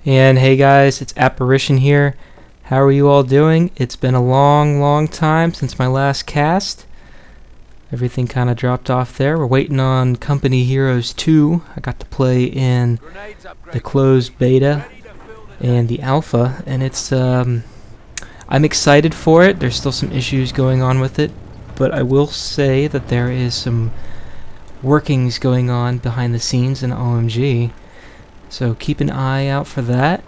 And hey guys, it's Apparition here. How are you all doing? It's been a long time since my last cast. Everything kind of dropped off there. We're waiting on Company Heroes 2. I got to play in the closed beta and the alpha, and it's I'm excited for it. There's still some issues going on with it, but I will say that there is some workings going on behind the scenes in OMG. So keep an eye out for that.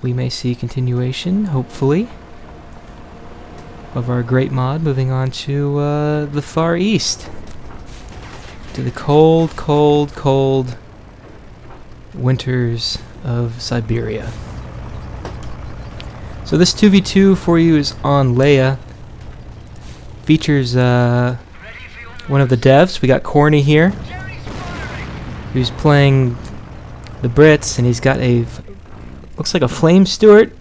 We may see continuation, hopefully, of our great mod. Moving on to the Far East. To the cold winters of Siberia. So this 2v2 for you is on Leia. Features one of the devs. We got Khorney here, who's playing the Brits, and he's got a looks like a flame steward,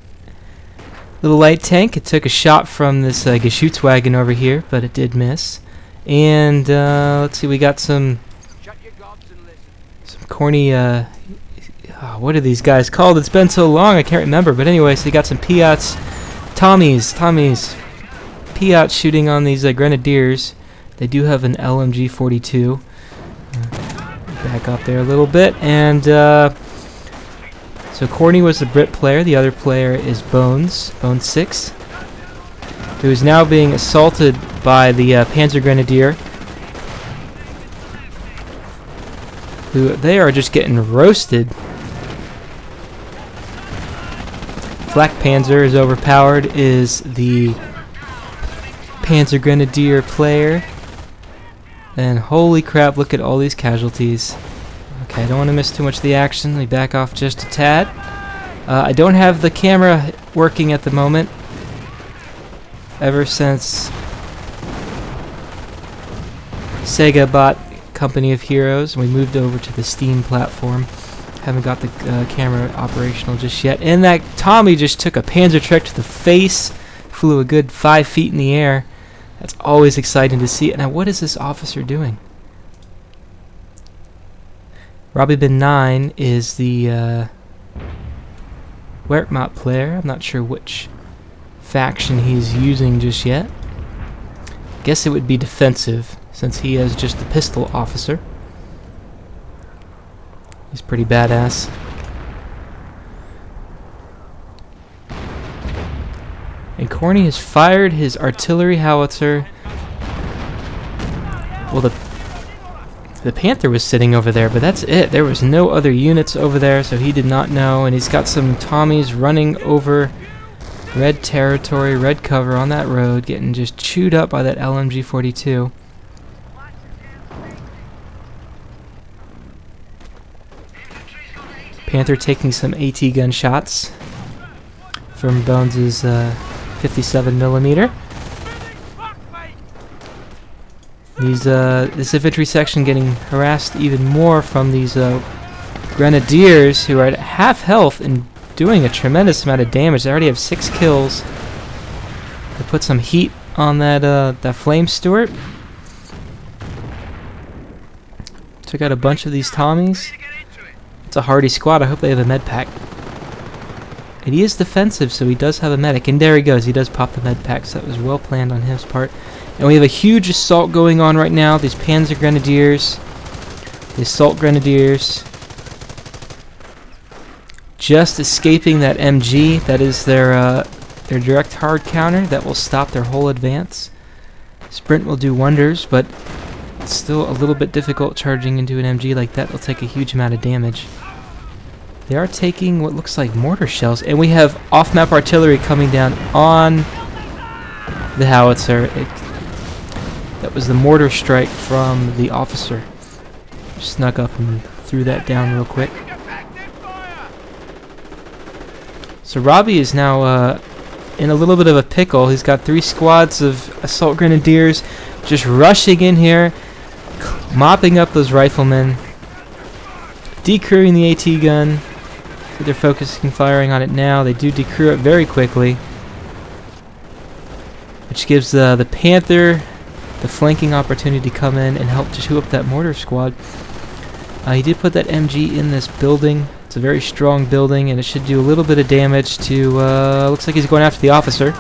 little light tank. It took a shot from this Geschützwagen over here, but it did miss. And let's see, we got some corny what are these guys called? It's been so long I can't remember, but anyway, so you got some Piats, Tommies Piats shooting on these grenadiers. They do have an LMG 42. Back up there a little bit, and so Khorney was the Brit player. The other player is Bones 6, who is now being assaulted by the Panzer Grenadier, who they are just getting roasted. Flakpanzer is overpowered, is the Panzer Grenadier player. And holy crap, look at all these casualties. Okay, I don't want to miss too much of the action. Let me back off just a tad. I don't have the camera working at the moment. Ever since Sega bought Company of Heroes, and we moved over to the Steam platform. Haven't got the camera operational just yet. And that Tommy just took a panzer truck to the face. Flew a good 5 feet in the air. That's always exciting to see. Now, what is this officer doing? Robbie Ben 9 is the Wehrmacht player. I'm not sure which faction he's using just yet. Guess it would be defensive, since he is just a pistol officer. He's pretty badass. And Khorney has fired his artillery howitzer. Well, the Panther was sitting over there, but that's it. There was no other units over there, so he did not know. And he's got some Tommies running over red territory, red cover on that road, getting just chewed up by that LMG 42. Panther taking some AT gun shots from Bones' 57mm. These this infantry section getting harassed even more from these grenadiers, who are at half health and doing a tremendous amount of damage. They already have 6 kills. They put some heat on that flame steward. Took out a bunch of these Tommies. It's a hardy squad. I hope they have a med pack. And he is defensive, so he does have a medic. And there he goes. He does pop the med pack, so that was well planned on his part. And we have a huge assault going on right now. These Panzer Grenadiers, the Assault Grenadiers, just escaping that MG. That is their direct hard counter. That will stop their whole advance. Sprint will do wonders, but it's still a little bit difficult charging into an MG like that. They'll take a huge amount of damage. They are taking what looks like mortar shells, and we have off-map artillery coming down on the howitzer. That was the mortar strike from the officer. Snuck up and threw that down real quick. So Robbie is now in a little bit of a pickle. He's got 3 squads of assault grenadiers just rushing in here, mopping up those riflemen, decrewing the AT gun. They're focusing firing on it now. They do decrew it very quickly, which gives the Panther the flanking opportunity to come in and help to chew up that mortar squad. He did put that MG in this building. It's a very strong building, and it should do a little bit of damage to... looks like he's going after the officer.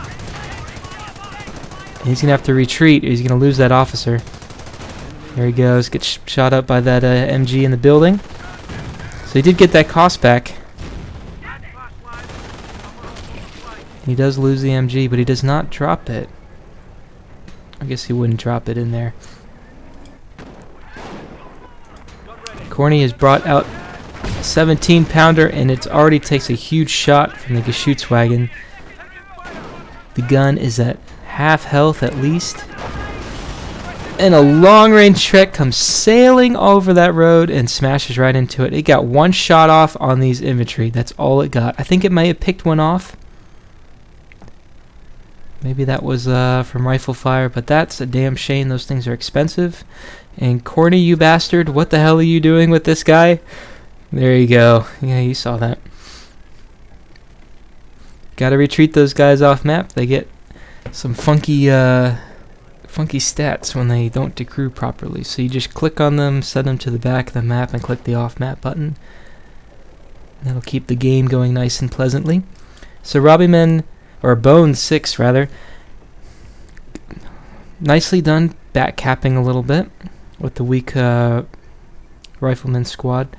And he's going to have to retreat. He's going to lose that officer. There he goes. Gets shot up by that MG in the building. So he did get that cost back. He does lose the MG, but he does not drop it. I guess he wouldn't drop it in there. Khorney has brought out a 17-pounder, and it already takes a huge shot from the Geschützwagen. The gun is at half health at least. And a long-range Trek comes sailing over that road and smashes right into it. It got one shot off on these infantry. That's all it got. I think it may have picked one off. Maybe that was from rifle fire, but that's a damn shame. Those things are expensive. And Khorney, you bastard, what the hell are you doing with this guy? There you go. Yeah, you saw that. Gotta retreat those guys off map. They get some funky stats when they don't decrew properly. So you just click on them, send them to the back of the map, and click the off map button. That'll keep the game going nice and pleasantly. So Robiemen, or Bone 6 rather, nicely done back capping a little bit with the weak rifleman squad.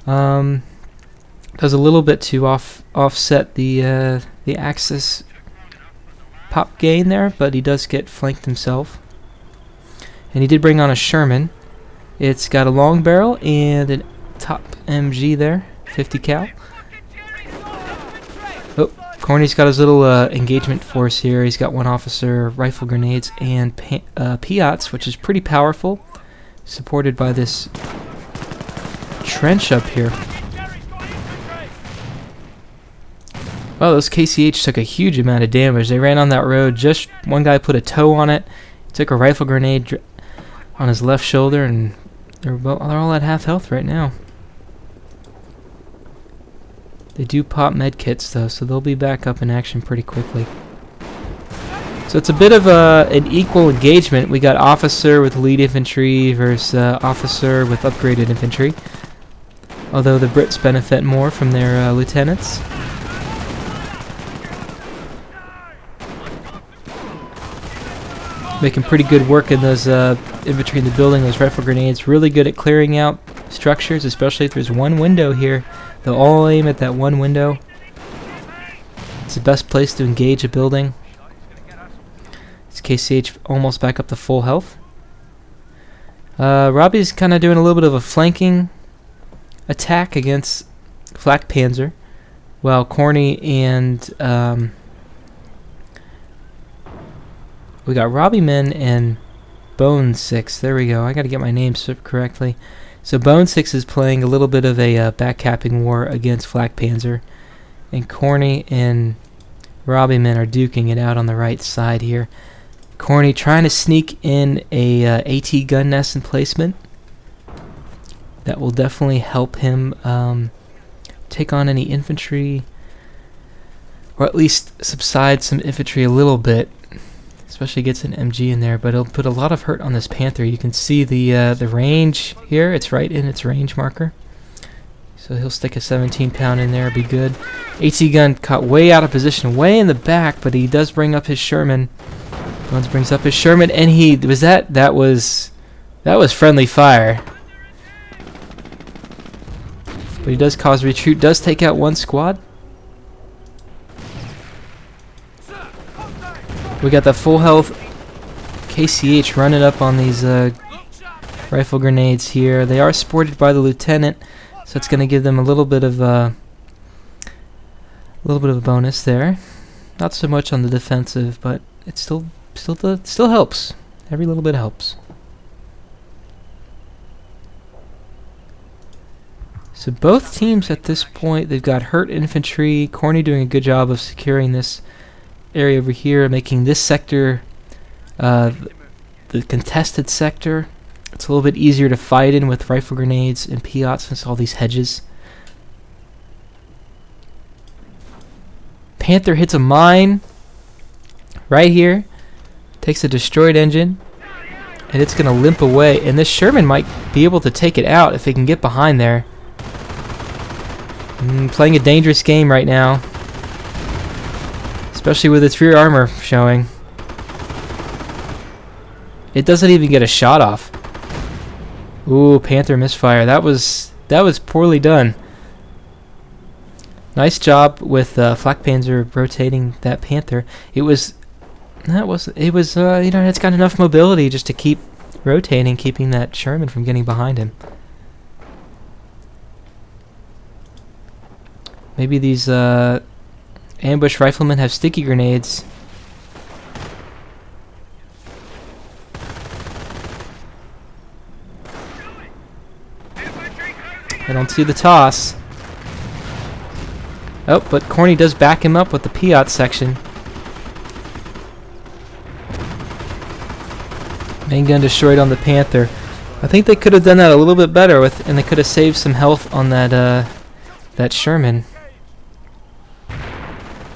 Does a little bit to offset the Axis pop gain there, but he does get flanked himself. And he did bring on a Sherman. It's got a long barrel and a top MG there, 50 cal. Oh, Khorney's got his little engagement force here. He's got one officer, rifle grenades, and Piats, which is pretty powerful, supported by this trench up here. Well, those KCH took a huge amount of damage. They ran on that road. Just one guy put a toe on it, took a rifle grenade on his left shoulder, and they're all at half health right now. They do pop med kits though, so they'll be back up in action pretty quickly. So it's a bit of an equal engagement. We got officer with lead infantry versus officer with upgraded infantry. Although the Brits benefit more from their lieutenants. Making pretty good work in those infantry in the building, those rifle grenades. Really good at clearing out structures, especially if there's one window here. They'll all aim at that one window. It's the best place to engage a building. It's KCH almost back up to full health. Robie's kind of doing a little bit of a flanking attack against flakpanzer, while Khorney and we got Robiemen and Bone 6. There we go. I got to get my names stripped correctly. So Bone 6 is playing a little bit of a backcapping war against flakpanzer, and Khorney and Robiemen are duking it out on the right side here. Khorney trying to sneak in a AT gun nest emplacement. That will definitely help him take on any infantry, or at least subside some infantry a little bit. Especially gets an MG in there, but it'll put a lot of hurt on this Panther. You can see the range here. It's right in its range marker. So he'll stick a 17-pound in there, be good. AT gun caught way out of position, way in the back, but he does bring up his Sherman. Bones brings up his Sherman, and that was friendly fire. But he does cause retreat, does take out one squad. We got the full health KCH running up on these rifle grenades here. They are supported by the lieutenant, so it's going to give them a little bit of a bonus there. Not so much on the defensive, but it still helps. Every little bit helps. So both teams at this point, they've got hurt infantry. Khorney doing a good job of securing this area over here, making this sector the contested sector. It's a little bit easier to fight in with rifle grenades and Piats since all these hedges. Panther hits a mine right here, takes a destroyed engine, and it's going to limp away. And this Sherman might be able to take it out if it can get behind there. Playing a dangerous game right now, especially with its rear armor showing. It doesn't even get a shot off. Ooh, Panther misfire. That was poorly done. Nice job with Flakpanzer rotating that Panther. It's got enough mobility just to keep rotating, keeping that Sherman from getting behind him. Maybe these ambush riflemen have sticky grenades. I don't see the toss. Oh, but Khorney does back him up with the Piat section. Main gun destroyed on the Panther. I think they could have done that a little bit better and they could have saved some health on that Sherman.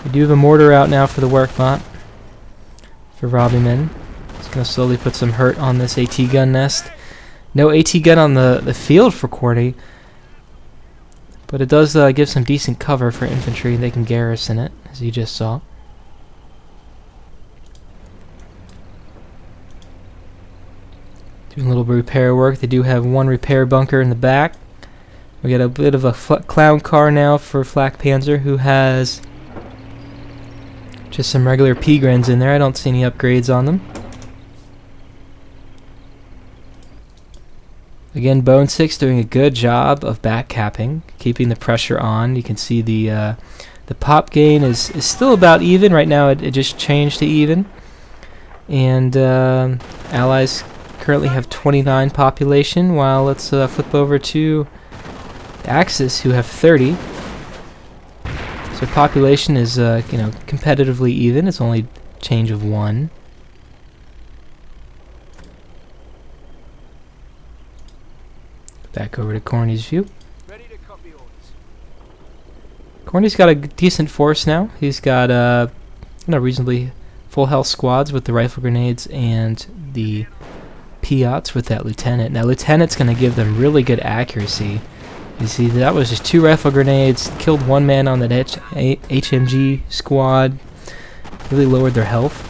We do have a mortar out now for the workbot. For Robbie men. It's going to slowly put some hurt on this AT gun nest. No AT gun on the field for Khorney. But it does give some decent cover for infantry. They can garrison it, as you just saw. Doing a little repair work. They do have one repair bunker in the back. We got a bit of a clown car now for Flakpanzer, who has just some regular P-Grens in there. I don't see any upgrades on them. Again, Bone 6 doing a good job of back capping, keeping the pressure on. You can see the pop gain is still about even. Right now it just changed to even. And Allies currently have 29 population, while let's flip over to Axis, who have 30. So population is competitively even. It's only a change of 1. Back over to Khorney's view. Khorney's got a decent force now. He's got reasonably full health squads with the rifle grenades and the Piats with that lieutenant. Now lieutenant's going to give them really good accuracy. You see, that was just 2 rifle grenades, killed 1 man on that HMG squad, really lowered their health.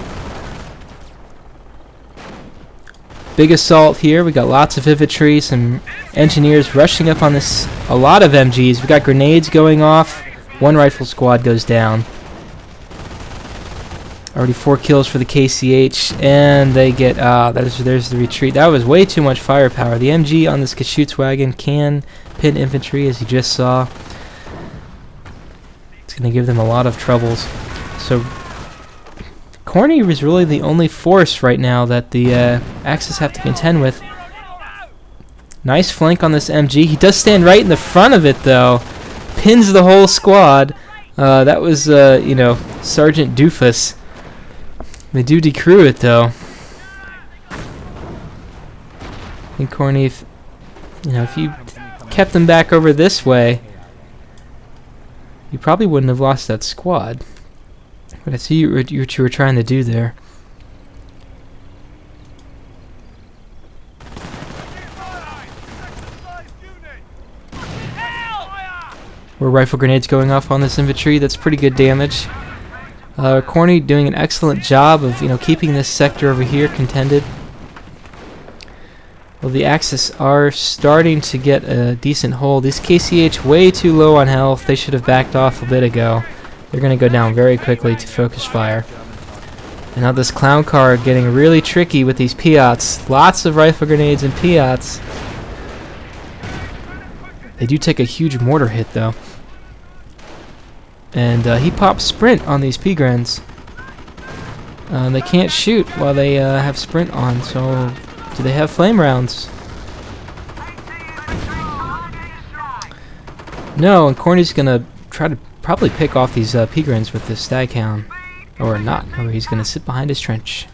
Big assault here. We got lots of infantry, some engineers rushing up on this. A lot of MGs. We got grenades going off. 1 rifle squad goes down. Already 4 kills for the KCH, and they get there's the retreat. That was way too much firepower. The MG on this Geschützwagen can pin infantry, as you just saw. It's going to give them a lot of troubles. So Khorney is really the only force right now that the Axis have to contend with. Nice flank on this MG. He does stand right in the front of it, though. Pins the whole squad. That was, Sergeant Doofus. They do decrew it, though. I think Khorney, if you kept them back over this way, you probably wouldn't have lost that squad. But I see what you were trying to do there. Were rifle grenades going off on this infantry? That's pretty good damage. Khorney doing an excellent job of keeping this sector over here contended. Well, the Axis are starting to get a decent hold. These KCH way too low on health. They should have backed off a bit ago. They're going to go down very quickly to focus fire. And now this clown car getting really tricky with these Piats. Lots of rifle grenades and Piats. They do take a huge mortar hit, though. And he pops sprint on these P-Grens. They can't shoot while they have sprint on, so do they have flame rounds? No, and Khorney's gonna try to probably pick off these P-Grens with this Staghound. Or not, or he's gonna sit behind his trench.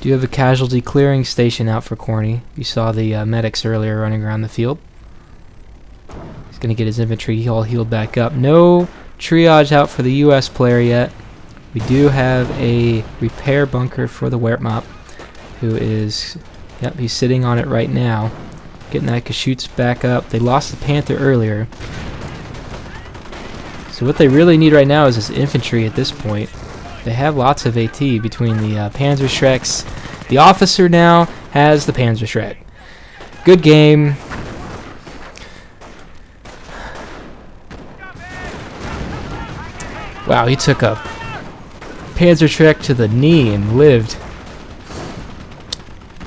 Do you have a casualty clearing station out for Khorney? You saw the medics earlier running around the field. He's going to get his infantry all healed back up. No triage out for the US player yet. We do have a repair bunker for the Wehrmacht, who is, yep, he's sitting on it right now, getting that Kashut's back up. They lost the Panther earlier. So what they really need right now is this infantry at this point. They have lots of AT between the Panzerschrecks. The officer now has the Panzerschreck. Good game. Wow, he took a Panzerschreck to the knee and lived.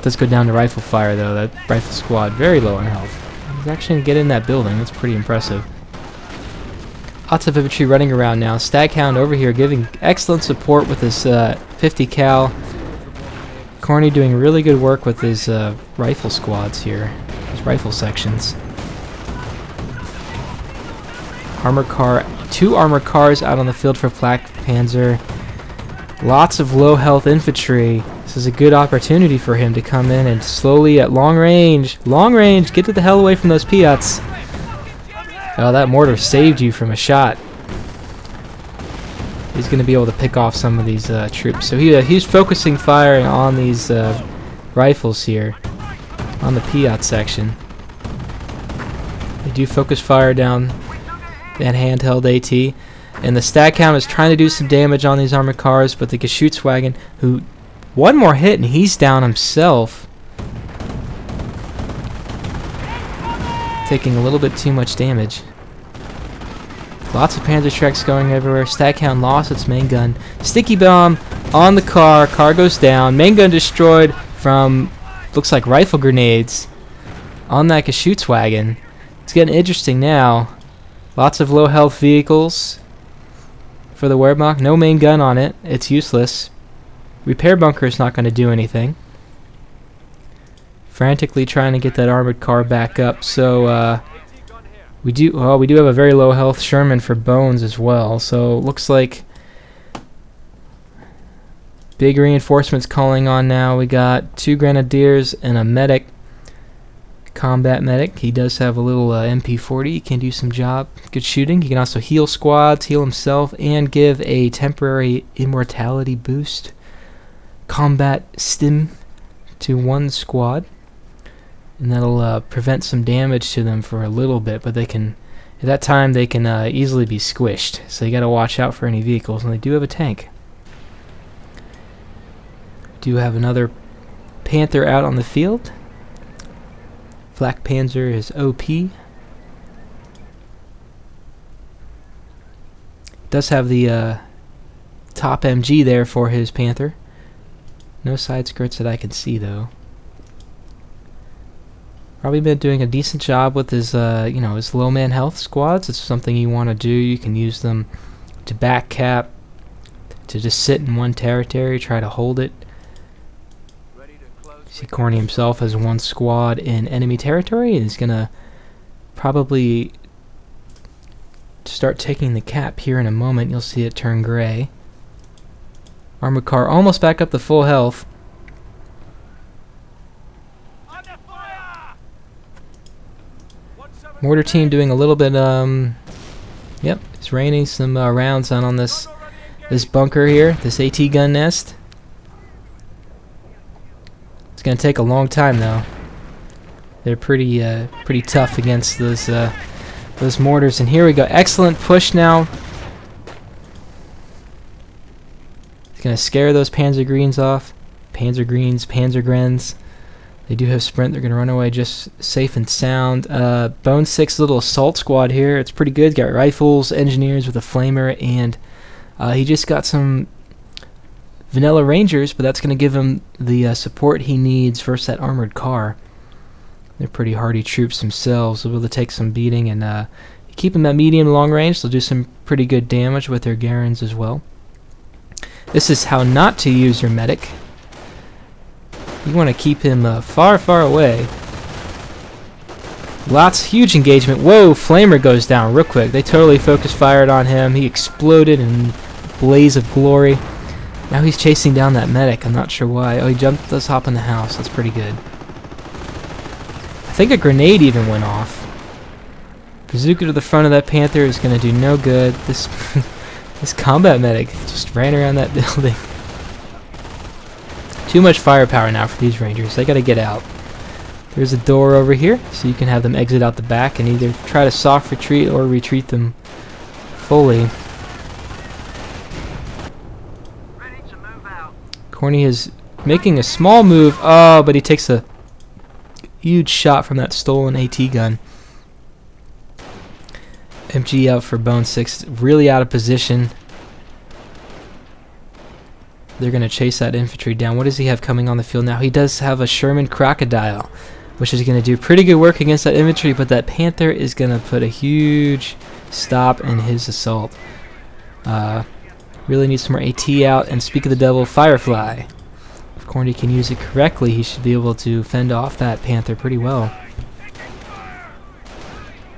Does go down to rifle fire though. That rifle squad very low on health. He's actually gonna get in that building. That's pretty impressive. Lots of infantry running around now. Staghound over here giving excellent support with his 50 cal. Khorney doing really good work with his rifle squads here, his rifle sections. Armored car, 2 armored cars out on the field for Flakpanzer. Lots of low health infantry. This is a good opportunity for him to come in and slowly at long range, get the hell away from those Piats. Oh, that mortar saved you from a shot. He's going to be able to pick off some of these troops. So he's focusing fire on these rifles here, on the Piat section. They do focus fire down that handheld AT. And the Staghound is trying to do some damage on these armored cars, but the Geschützwagen, who one more hit and he's down himself. Taking a little bit too much damage. Lots of Panzerschrecks going everywhere. Staghound lost its main gun. Sticky bomb on the car. Car goes down. Main gun destroyed from, looks like rifle grenades on that Geschützwagen. It's getting interesting now. Lots of low health vehicles for the Wehrmacht. No main gun on it. It's useless. Repair bunker is not going to do anything. Frantically trying to get that armored car back up. So we do have a very low health Sherman for bones as well. So looks like big reinforcements calling on now. We got 2 grenadiers and a medic, combat medic. He does have a little MP40. He can do some job. Good shooting. He can also heal squads, heal himself, and give a temporary immortality boost. Combat stim to 1 squad. And that'll prevent some damage to them for a little bit, but they can, at that time, they can easily be squished. So you got to watch out for any vehicles, and they do have a tank. Do have another Panther out on the field. Flakpanzer is OP. Does have the top MG there for his Panther. No side skirts that I can see though. Probably been doing a decent job with his, his low man health squads. It's something you want to do. You can use them to back cap, to just sit in one territory, try to hold it. See, Khorney himself has 1 squad in enemy territory, and he's gonna probably start taking the cap here in a moment. You'll see it turn gray. Armored car almost back up to full health. Mortar team doing a little bit, yep, it's raining some rounds down on this bunker here, this AT gun nest. It's gonna take a long time though. They're pretty tough against those mortars. And here we go, excellent push now. It's gonna scare those Panzer Greens off. Panzer Greens, Panzer Grens. They do have sprint. They're going to run away just safe and sound. Bone 6 little assault squad here. It's pretty good. Got rifles, engineers with a flamer, and he just got some vanilla rangers, but that's going to give him the support he needs versus that armored car. They're pretty hardy troops themselves. They'll be able to take some beating, and keep them at medium long range. They'll do some pretty good damage with their Garens as well. This is how not to use your medic. You want to keep him far, far away. Huge engagement. Whoa, Flamer goes down real quick. They totally focus fired on him. He exploded in a blaze of glory. Now he's chasing down that medic. I'm not sure why. Oh, he jumped. Let's hop in the house. That's pretty good. I think a grenade even went off. Bazooka to the front of that Panther is going to do no good. This This combat medic just ran around that building. Too much firepower now for these rangers. They gotta get out. There's a door over here, so you can have them exit out the back and either try to soft retreat or retreat them fully. Khorney is making a small move. Oh, but he takes a huge shot from that stolen AT gun. MG out for Bone 6. Really out of position. They're going to chase that infantry down. What does he have coming on the field now? He does have a Sherman Crocodile, which is going to do pretty good work against that infantry, but that Panther is going to put a huge stop in his assault. Really needs some more AT out, and speak of the devil, Firefly. If Khorney can use it correctly, he should be able to fend off that Panther pretty well.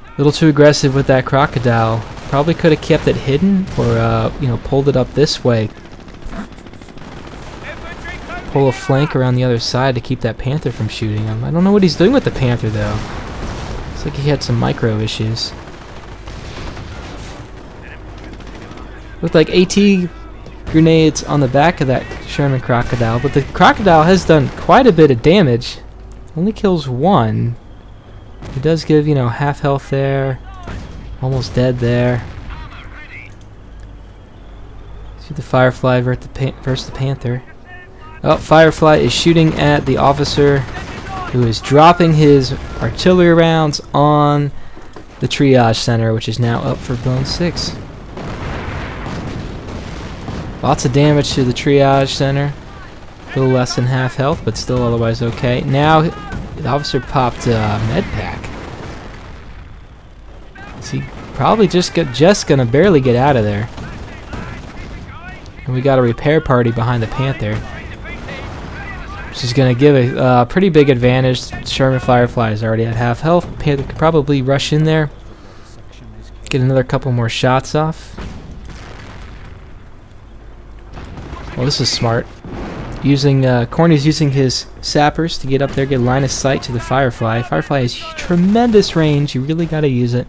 A little too aggressive with that Crocodile. Probably could have kept it hidden, or pulled it up this way. Pull a flank around the other side to keep that Panther from shooting him. I don't know what he's doing with the Panther though. Looks like he had some micro issues. Looked like AT grenades on the back of that Sherman Crocodile, but the Crocodile has done quite a bit of damage. Only kills one. He does give, half health there. Almost dead there. See the Firefly versus the Panther. Oh, Firefly is shooting at the officer who is dropping his artillery rounds on the triage center, which is now up for Bone 6. Lots of damage to the triage center. A little less than half health, but still otherwise okay. Now, the officer popped a med pack. Is he probably just gonna barely get out of there? And we got a repair party behind the Panther, which is going to give a pretty big advantage. Sherman Firefly is already at half health. Panther could probably rush in there, get another couple more shots off. Well, this is smart. Khorney's using his sappers to get up there, get line of sight to the Firefly. Firefly has tremendous range. You really got to use it.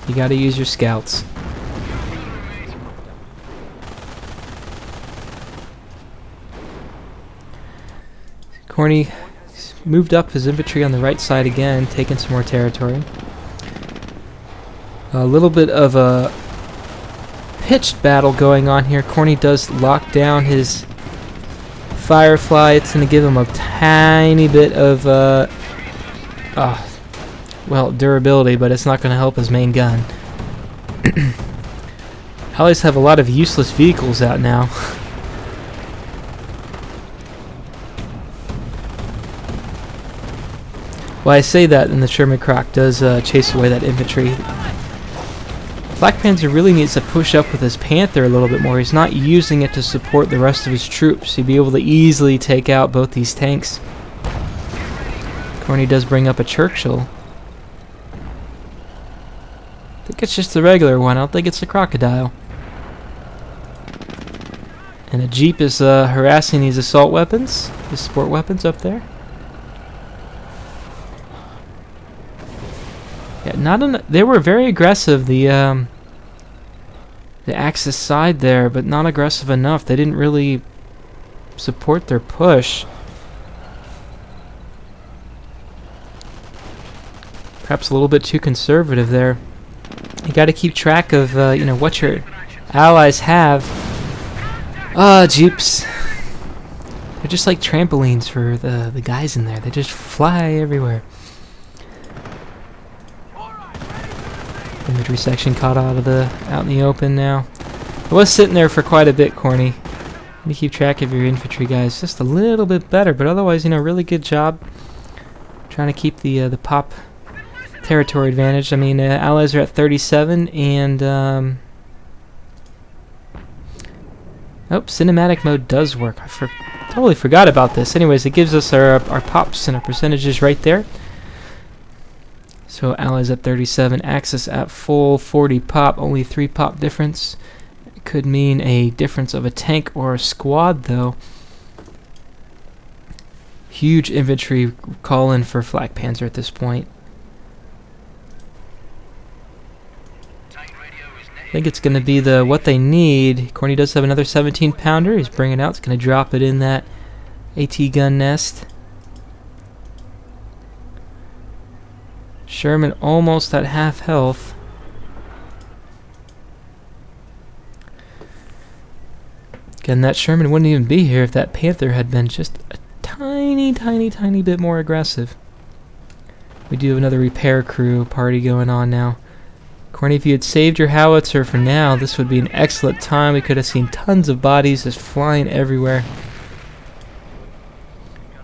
You got to use your scouts. Khorney moved up his infantry on the right side again, taking some more territory. A little bit of a pitched battle going on here. Khorney does lock down his Firefly. It's going to give him a tiny bit of durability, but it's not going to help his main gun. Allies have a lot of useless vehicles out now. Well, I say that, and the Sherman Croc does chase away that infantry. Black Panzer really needs to push up with his Panther a little bit more. He's not using it to support the rest of his troops. He'd be able to easily take out both these tanks. Khorney does bring up a Churchill. I think it's just the regular one. I don't think it's the Crocodile. And a Jeep is harassing these assault weapons, the sport weapons up there. Yeah, they were very aggressive, the Axis side there, but not aggressive enough. They didn't really support their push. Perhaps a little bit too conservative there. You got to keep track of what your allies have. Jeeps. They're just like trampolines for the guys in there. They just fly everywhere. Infantry section caught out in the open now. I was sitting there for quite a bit, Khorney. You keep track of your infantry guys just a little bit better, but otherwise, really good job trying to keep the pop territory advantage. I mean, allies are at 37, and cinematic mode does work. I totally forgot about this. Anyways, it gives us our pops and our percentages right there. So allies at 37, Axis at full 40 pop, only 3 pop difference. It could mean a difference of a tank or a squad, though. Huge infantry call in for Flak Panzer at this point. I think it's going to be what they need. Khorney does have another 17 pounder. He's bringing it out. It's going to drop it in that AT gun nest. Sherman almost at half health. Again, that Sherman wouldn't even be here if that Panther had been just a tiny bit more aggressive. We do have another repair crew party going on now. Khorney, if you had saved your howitzer for now, this would be an excellent time. We could have seen tons of bodies just flying everywhere.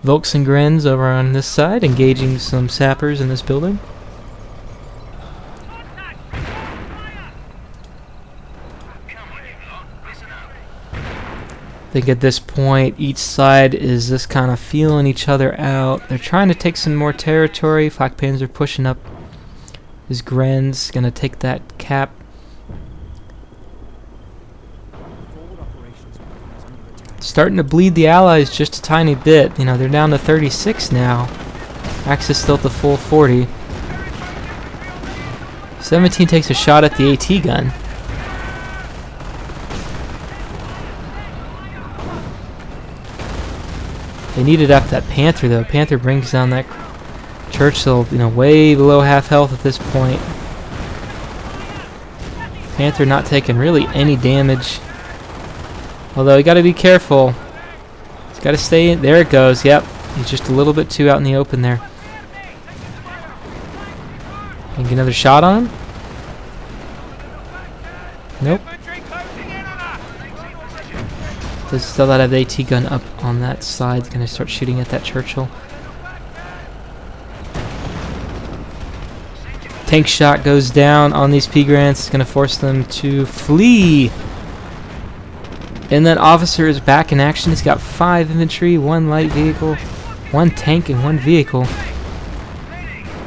Volks and Grens over on this side, engaging some sappers in this building. I think at this point, each side is just kind of feeling each other out. They're trying to take some more territory. Flakpanzer pushing up his Gren's, gonna take that cap. Starting to bleed the Allies just a tiny bit. You know, they're down to 36 now. Axis still at the full 40. 17 takes a shot at the AT gun. They needed up that Panther though. Panther brings down that Churchill, you know, way below half health at this point. Panther not taking really any damage. Although you got to be careful. He's got to stay in. There it goes. Yep. He's just a little bit too out in the open there. Can you get another shot on him? Nope. Does still have the AT gun up on that side. He's going to start shooting at that Churchill. Tank shot goes down on these P-Grants. It's going to force them to flee. And that officer is back in action. He's got 5 infantry, 1 light vehicle, 1 tank, and 1 vehicle.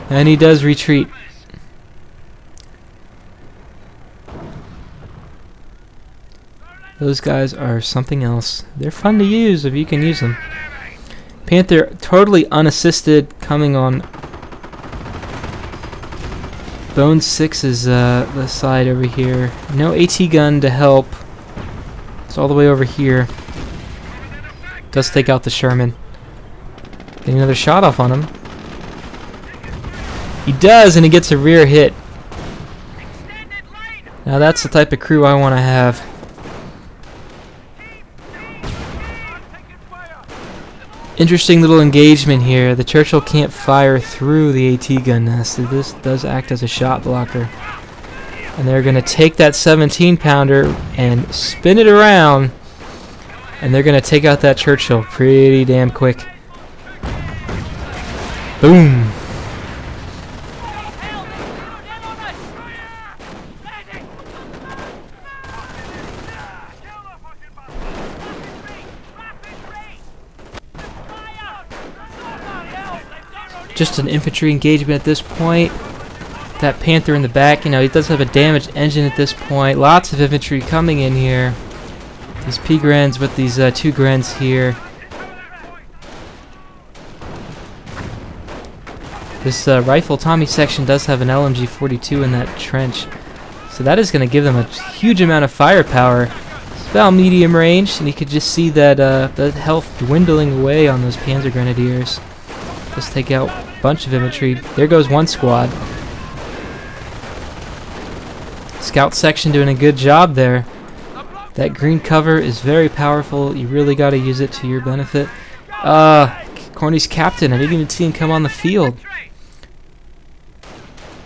And he does retreat. Those guys are something else. They're fun to use if you can use them. Panther totally unassisted coming on Bone 6's the side over here. No AT gun to help. It's all the way over here. Does take out the Sherman. Getting another shot off on him. He does, and he gets a rear hit. Now that's the type of crew I want to have. Interesting little engagement here. The Churchill can't fire through the AT gun nest. So this does act as a shot blocker. And they're going to take that 17 pounder and spin it around. And they're going to take out that Churchill pretty damn quick. Boom. Just an infantry engagement at this point. That Panther in the back, you know, he does have a damaged engine at this point. Lots of infantry coming in here. These P-Grens with these 2 Grens here. This rifle Tommy section does have an LMG-42 in that trench. So that is going to give them a huge amount of firepower. It's about medium range, and you could just see that the health dwindling away on those Panzer Grenadiers. Let's take out a bunch of infantry. There goes 1 squad. Scout section doing a good job there. That green cover is very powerful. You really got to use it to your benefit. Khorney's captain. I didn't even see him come on the field.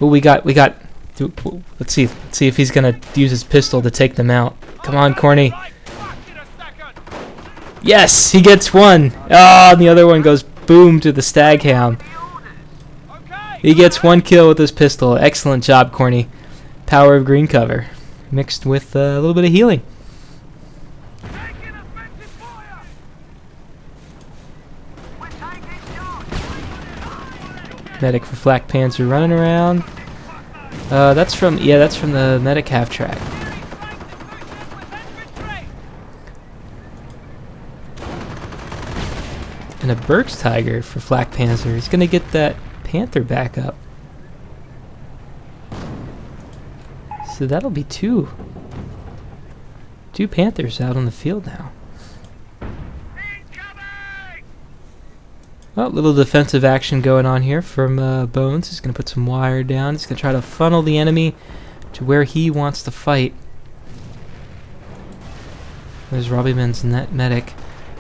Oh, we got. Let's see if he's gonna use his pistol to take them out. Come on, Khorney. Yes, he gets 1. And the other one goes boom to the Staghound. He gets 1 kill with his pistol. Excellent job, Khorney. Power of green cover mixed with a little bit of healing. Medic for Flakpanzer running around. That's from the medic half track. And a Berg's Tiger for Flakpanzer. He's gonna get that Panther back up. So So that'll be two Panthers out on the field now. Well, little defensive action going on here from Bones. He's going to put some wire down. He's going to try to funnel the enemy to where he wants to fight. There's Robbie Man's net medic.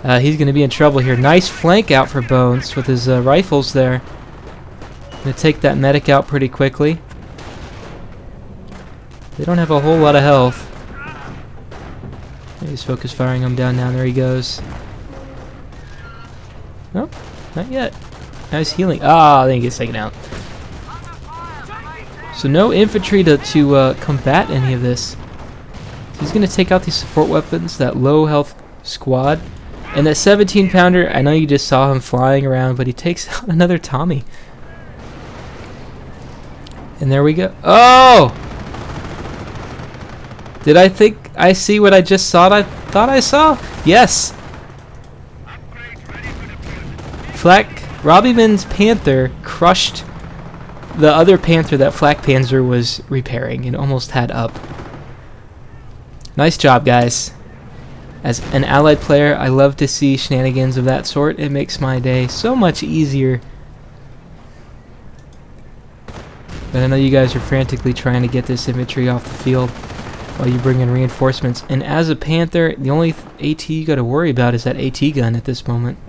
He's going to be in trouble here. Nice flank out for Bones with his rifles there. Going to take that medic out pretty quickly. They don't have a whole lot of health. He's focus firing him down now. There he goes. Nope, not yet. Nice healing. Ah, then he gets taken out. So no infantry to combat any of this. He's going to take out these support weapons, that low health squad. And that 17 pounder, I know you just saw him flying around, but he takes out another Tommy. And there we go. Oh! Did I think I see what I just thought I saw? Yes! Robbie Man's Panther crushed the other Panther that Flakpanzer was repairing and almost had up. Nice job, guys. As an allied player, I love to see shenanigans of that sort. It makes my day so much easier. But I know you guys are frantically trying to get this infantry off the field while you bring in reinforcements. And as a Panther, the only AT you got to worry about is that AT gun at this moment.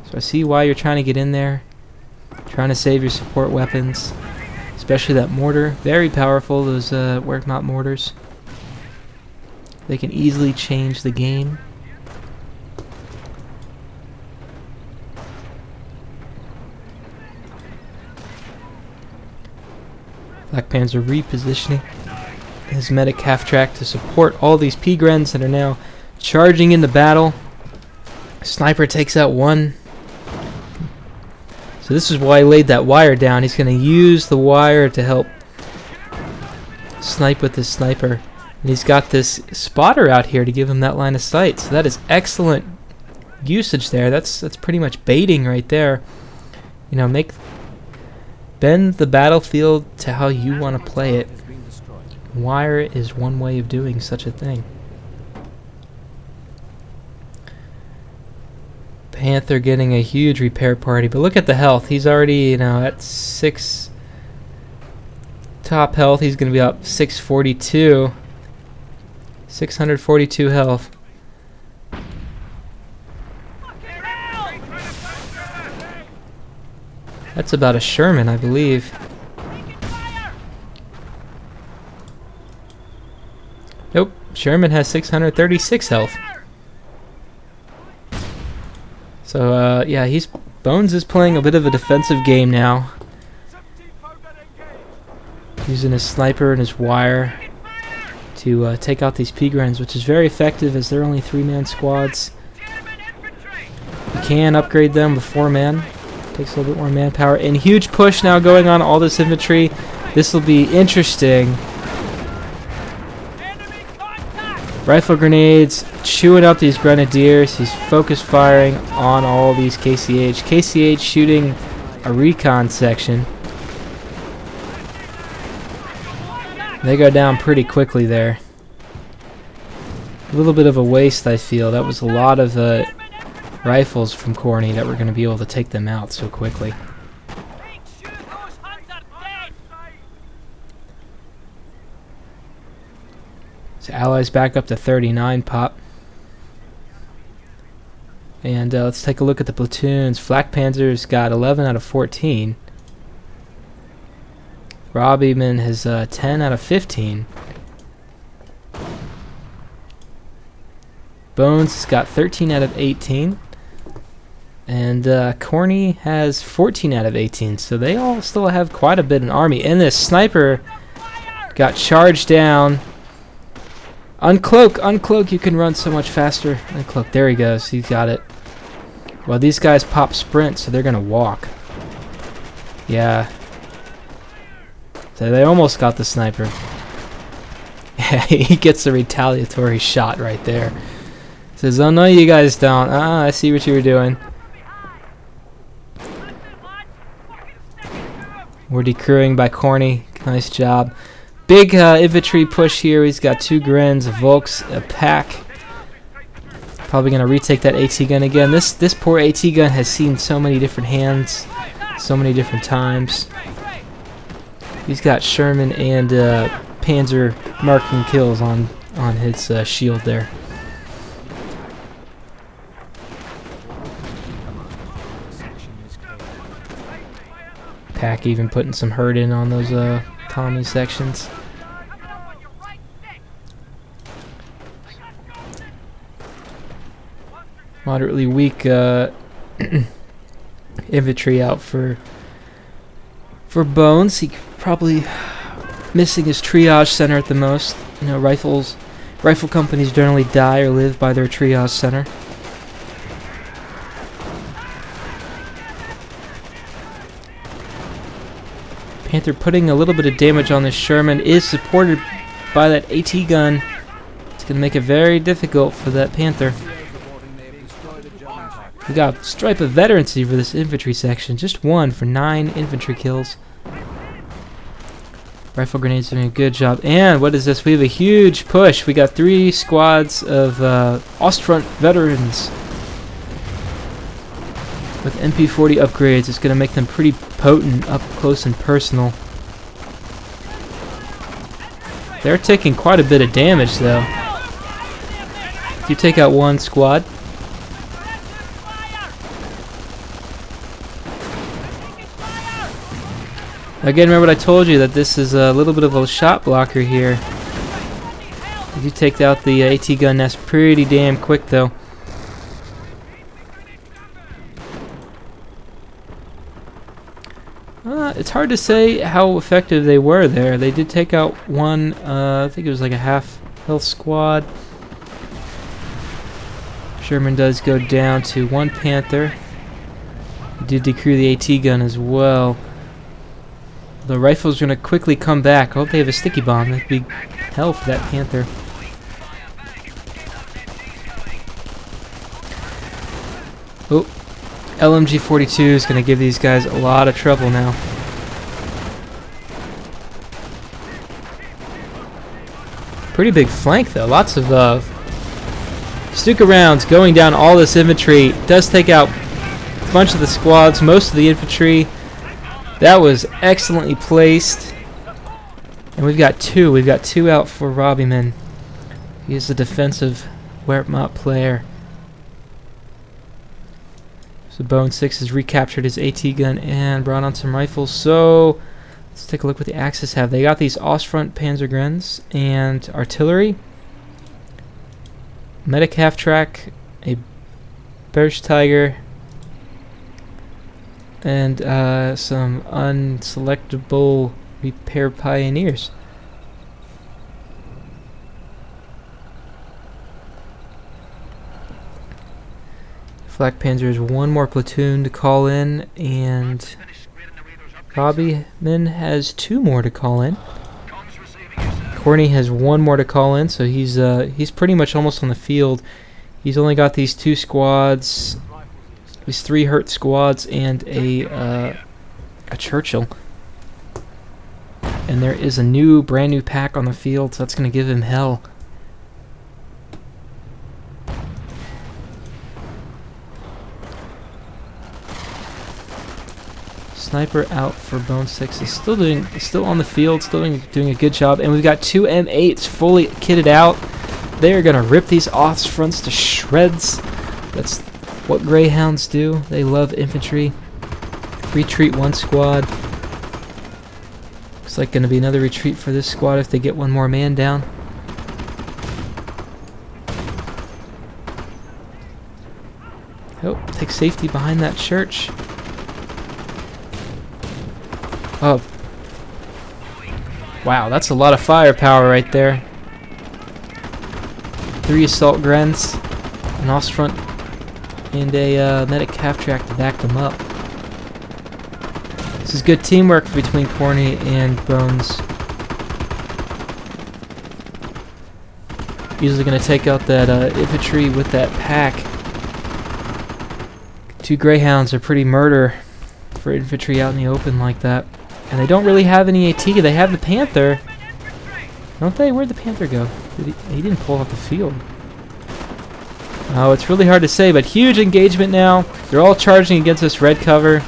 So I see why you're trying to get in there. Trying to save your support weapons. Especially that mortar. Very powerful, those work mount mortars. They can easily change the game. Flakpanzer repositioning his medic half-track to support all these P-Grens that are now charging in the battle. Sniper takes out one. So this is why he laid that wire down. He's going to use the wire to help snipe with his sniper. And he's got this spotter out here to give him that line of sight. So that is excellent usage there. That's pretty much baiting right there. You know, bend the battlefield to how you want to play it. Wire is one way of doing such a thing. Panther getting a huge repair party, but look at the health. He's already, at 6 top health. He's going to be up 642. 642 health. That's about a Sherman, I believe. Nope, Sherman has 636 health. So, yeah, Bones is playing a bit of a defensive game now. Using his sniper and his wire to take out these P-Grens, which is very effective as they're only 3-man squads. You can upgrade them with 4-man. Takes a little bit more manpower. And huge push now going on all this infantry. This will be interesting. Rifle grenades, chewing up these grenadiers. He's focus firing on all these KCH. KCH shooting a recon section. They go down pretty quickly there. A little bit of a waste, I feel. That was a lot of rifles from Khorney that were going to be able to take them out so quickly. So Allies back up to 39 pop. And let's take a look at the platoons. Flakpanzer's got 11 out of 14. Robbie Man has 10 out of 15. Bones has got 13 out of 18. And Khorney has 14 out of 18. So they all still have quite a bit in army. And this sniper got charged down. Uncloak, uncloak, you can run so much faster. Uncloak, there he goes, he's got it. Well, these guys pop sprint, so they're gonna walk. Yeah. So they almost got the sniper. Yeah, he gets a retaliatory shot right there. Says, oh no you guys don't. I see what you were doing. We're decrewing by Khorney. Nice job. Big infantry push here. He's got 2 Grens, a Volks, a pack. Probably going to retake that AT gun again. This poor AT gun has seen so many different hands, so many different times. He's got Sherman and Panzer marking kills on his shield there. Pack even putting some hurt in on those Tommy sections. Moderately weak infantry out for Bones. He probably missing his triage center at the most. You know, rifle companies generally die or live by their triage center. Panther putting a little bit of damage on this Sherman, is supported by that AT gun. It's going to make it very difficult for that Panther. We got stripe of veterancy for this infantry section. Just 1 for 9 infantry kills. Rifle grenades doing a good job. And what is this? We have a huge push. We got 3 squads of Ostfront veterans with MP40 upgrades. It's going to make them pretty potent up close and personal. They're taking quite a bit of damage though. If you take out 1 squad. Again, remember what I told you, that this is a little bit of a shot blocker here. If you take out the AT gun, that's pretty damn quick though. It's hard to say how effective they were there. They did take out 1, I think it was like a half health squad. Sherman does go down to 1 Panther. Did decrew the AT gun as well. The rifle's going to quickly come back. I hope they have a sticky bomb. That'd be hell for that Panther. Oh, LMG-42 is going to give these guys a lot of trouble now. Pretty big flank though. Lots of Stuka rounds going down all this infantry. Does take out a bunch of the squads, most of the infantry. That was excellently placed. And we've got 2. We've got 2 out for Robbieman. He is a defensive Wehrmacht player. So Bone 6 has recaptured his AT gun and brought on some rifles. So let's take a look what the Axis have. They got these Ostfront Panzergrens and artillery, medic half-track, a Bergsteiger, and some unselectable repair pioneers. Flak Panzer has 1 more platoon to call in, and Robbieman has 2 more to call in. Khorney has 1 more to call in, so he's pretty much almost on the field. He's only got these 2 squads, these 3 hurt squads, and a Churchill. And there is a brand new pack on the field, so that's going to give him hell. Sniper out for Bone 6. He's still on the field, still doing a good job. And we've got 2 M8s fully kitted out. They are gonna rip these Ostfronts to shreds. That's what Greyhounds do. They love infantry. Retreat 1 squad. Looks like gonna be another retreat for this squad if they get 1 more man down. Oh, take safety behind that church. Oh. Wow, that's a lot of firepower right there. 3 assault Grens, an Ostfront, and a medic half-track to back them up. This is good teamwork between Khorney and Bones. Usually going to take out that infantry with that pack. 2 Greyhounds are pretty murder for infantry out in the open like that. And they don't really have any AT. They have the Panther. Don't they? Where'd the Panther go? He didn't pull off the field. Oh, it's really hard to say, but huge engagement now. They're all charging against this red cover.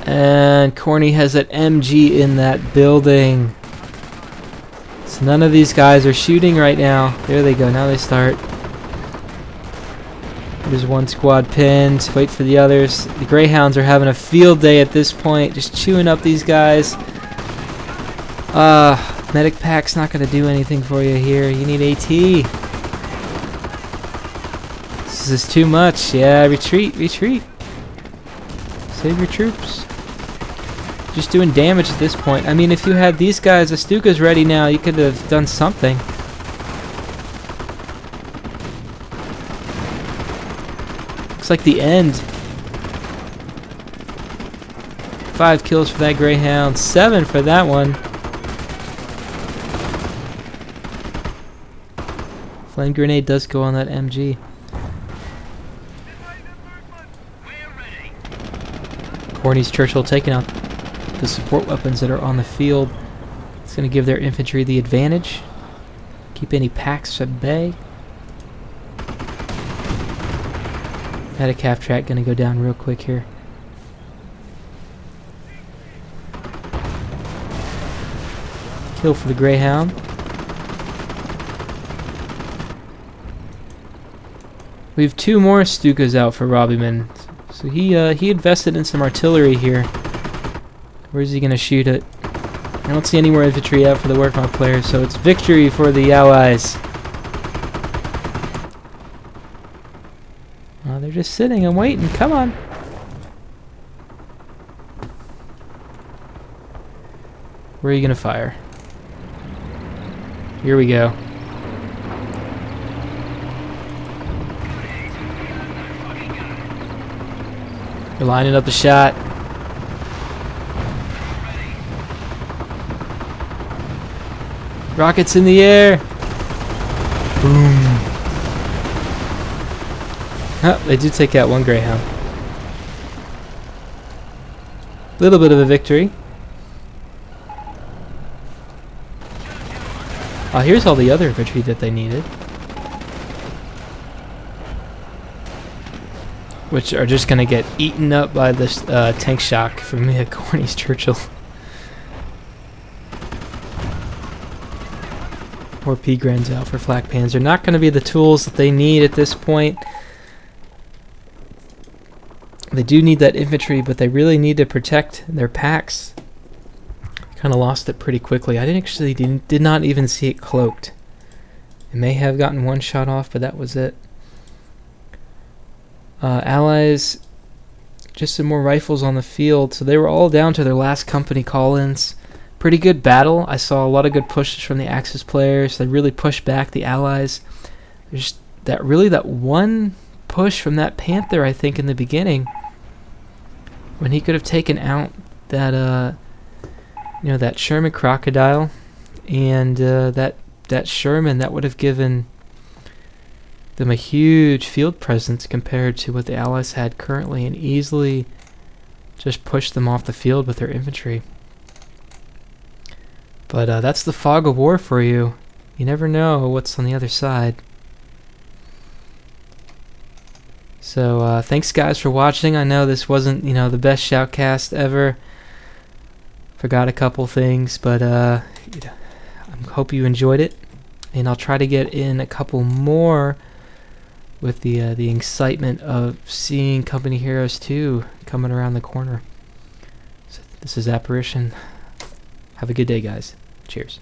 And Khorney has that MG in that building. So none of these guys are shooting right now. There they go. Now they start. There's one squad pinned. Wait for the others. The Greyhounds are having a field day at this point. Just chewing up these guys. Medic pack's not going to do anything for you here. You need AT. This is too much. Yeah, retreat, retreat. Save your troops. Just doing damage at this point. I mean, if you had these guys, the Stuka's ready now, you could have done something. Looks like the end. 5 kills for that Greyhound, 7 for that one. Flame grenade does go on that MG. Khorney's Churchill taking out the support weapons that are on the field. It's going to give their infantry the advantage. Keep any packs at bay. Had a calf track going to go down real quick here. Kill for the Greyhound. We have 2 more Stukas out for Robbieman. So he invested in some artillery here. Where's he going to shoot it? I don't see any more infantry out for the Workmark players, so it's victory for the Allies. Oh, they're just sitting and waiting. Come on. Where are you going to fire? Here we go. You're lining up the shot. Rockets in the air. Boom. Oh, they do take out one Greyhound. Little bit of a victory. Oh, here's all the other infantry that they needed. Which are just going to get eaten up by this tank shock from the Khorney's Churchill. Or P-Grens out for Flak Panzer. Not going to be the tools that they need at this point. They do need that infantry, but they really need to protect their packs. Kind of lost it pretty quickly. I did not even see it cloaked. It may have gotten one shot off, but that was it. Allies, just some more rifles on the field. So they were all down to their last company call-ins. Pretty good battle. I saw a lot of good pushes from the Axis players. They really pushed back the Allies. There's that one push from that Panther, I think, in the beginning, when he could have taken out that that Sherman Crocodile and that Sherman. That would have given them a huge field presence compared to what the Allies had currently, and easily just pushed them off the field with their infantry. But that's the fog of war for you. You never know what's on the other side. So thanks guys for watching. I know this wasn't the best shoutcast ever. Forgot a couple things, but I hope you enjoyed it, and I'll try to get in a couple more with the excitement of seeing Company Heroes 2 coming around the corner. So this is Apparition. Have a good day, guys. Cheers.